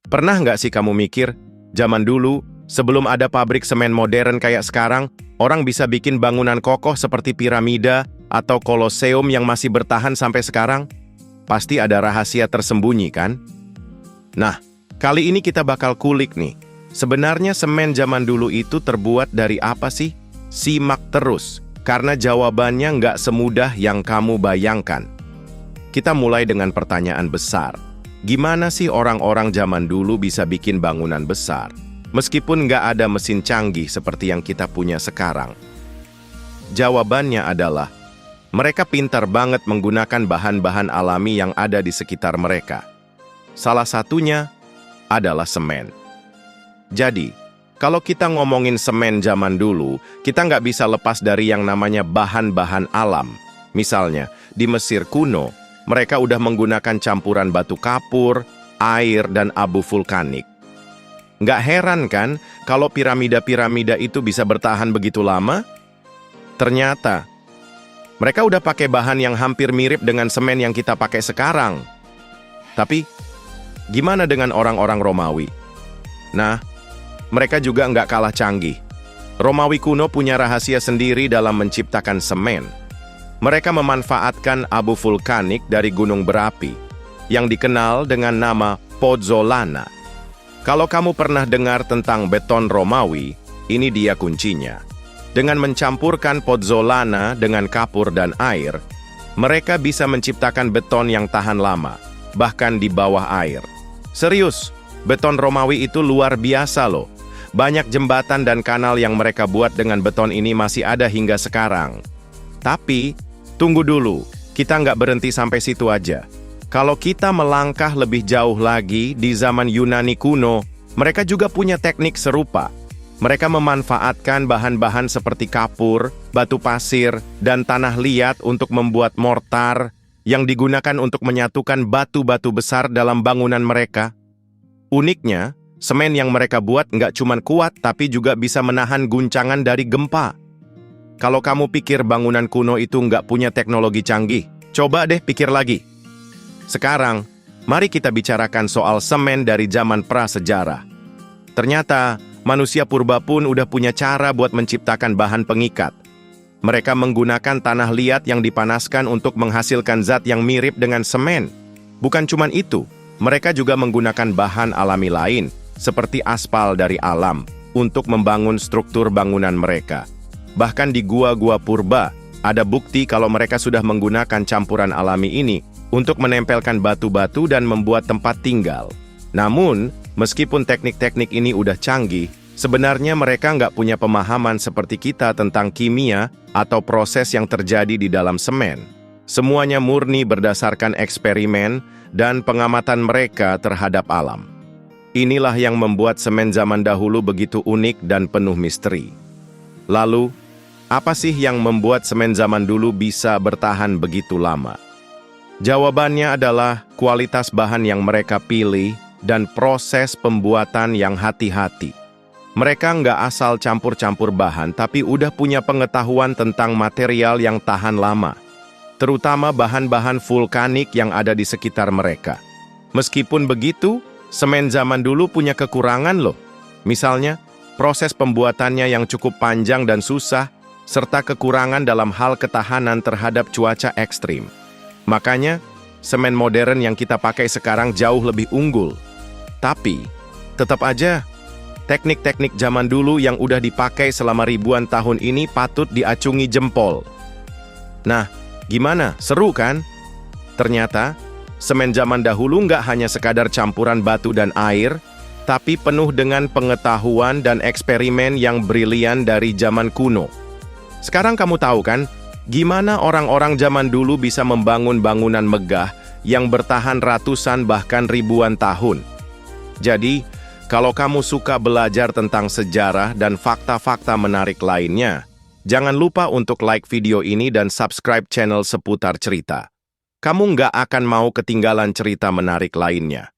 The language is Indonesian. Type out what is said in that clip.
Pernah nggak sih kamu mikir, zaman dulu, sebelum ada pabrik semen modern kayak sekarang, orang bisa bikin bangunan kokoh seperti piramida atau koloseum yang masih bertahan sampai sekarang? Pasti ada rahasia tersembunyi, kan? Nah, kali ini kita bakal kulik nih. Sebenarnya semen zaman dulu itu terbuat dari apa sih? Simak terus, karena jawabannya nggak semudah yang kamu bayangkan. Kita mulai dengan pertanyaan besar. Gimana sih orang-orang zaman dulu bisa bikin bangunan besar? Meskipun nggak ada mesin canggih seperti yang kita punya sekarang. Jawabannya adalah, mereka pintar banget menggunakan bahan-bahan alami yang ada di sekitar mereka. Salah satunya adalah semen. Jadi, kalau kita ngomongin semen zaman dulu, kita nggak bisa lepas dari yang namanya bahan-bahan alam. Misalnya, di Mesir kuno, mereka udah menggunakan campuran batu kapur, air, dan abu vulkanik. Nggak heran kan kalau piramida-piramida itu bisa bertahan begitu lama? Ternyata, mereka udah pakai bahan yang hampir mirip dengan semen yang kita pakai sekarang. Tapi, gimana dengan orang-orang Romawi? Nah, mereka juga nggak kalah canggih. Romawi kuno punya rahasia sendiri dalam menciptakan semen. Mereka memanfaatkan abu vulkanik dari gunung berapi, yang dikenal dengan nama pozzolana. Kalau kamu pernah dengar tentang beton Romawi, ini dia kuncinya. Dengan mencampurkan pozzolana dengan kapur dan air, mereka bisa menciptakan beton yang tahan lama, bahkan di bawah air. Serius, beton Romawi itu luar biasa loh. Banyak jembatan dan kanal yang mereka buat dengan beton ini masih ada hingga sekarang. Tapi, tunggu dulu, kita nggak berhenti sampai situ aja. Kalau kita melangkah lebih jauh lagi di zaman Yunani kuno, mereka juga punya teknik serupa. Mereka memanfaatkan bahan-bahan seperti kapur, batu pasir, dan tanah liat untuk membuat mortar yang digunakan untuk menyatukan batu-batu besar dalam bangunan mereka. Uniknya, semen yang mereka buat nggak cuma kuat, tapi juga bisa menahan guncangan dari gempa. Kalau kamu pikir bangunan kuno itu nggak punya teknologi canggih, coba deh pikir lagi. Sekarang, mari kita bicarakan soal semen dari zaman prasejarah. Ternyata, manusia purba pun udah punya cara buat menciptakan bahan pengikat. Mereka menggunakan tanah liat yang dipanaskan untuk menghasilkan zat yang mirip dengan semen. Bukan cuma itu, mereka juga menggunakan bahan alami lain, seperti aspal dari alam, untuk membangun struktur bangunan mereka. Bahkan di gua-gua purba, ada bukti kalau mereka sudah menggunakan campuran alami ini untuk menempelkan batu-batu dan membuat tempat tinggal. Namun, meskipun teknik-teknik ini udah canggih, sebenarnya mereka nggak punya pemahaman seperti kita tentang kimia atau proses yang terjadi di dalam semen. Semuanya murni berdasarkan eksperimen dan pengamatan mereka terhadap alam. Inilah yang membuat semen zaman dahulu begitu unik dan penuh misteri. Lalu, apa sih yang membuat semen zaman dulu bisa bertahan begitu lama? Jawabannya adalah kualitas bahan yang mereka pilih dan proses pembuatan yang hati-hati. Mereka nggak asal campur-campur bahan, tapi udah punya pengetahuan tentang material yang tahan lama, terutama bahan-bahan vulkanik yang ada di sekitar mereka. Meskipun begitu, semen zaman dulu punya kekurangan loh. Misalnya, proses pembuatannya yang cukup panjang dan susah, serta kekurangan dalam hal ketahanan terhadap cuaca ekstrim. Makanya, semen modern yang kita pakai sekarang jauh lebih unggul. Tapi, tetap aja, teknik-teknik zaman dulu yang udah dipakai selama ribuan tahun ini patut diacungi jempol. Nah, gimana? Seru kan? Ternyata, semen zaman dahulu nggak hanya sekadar campuran batu dan air, tapi penuh dengan pengetahuan dan eksperimen yang brilian dari zaman kuno. Sekarang kamu tahu kan, gimana orang-orang zaman dulu bisa membangun bangunan megah yang bertahan ratusan bahkan ribuan tahun. Jadi, kalau kamu suka belajar tentang sejarah dan fakta-fakta menarik lainnya, jangan lupa untuk like video ini dan subscribe channel seputar cerita. Kamu nggak akan mau ketinggalan cerita menarik lainnya.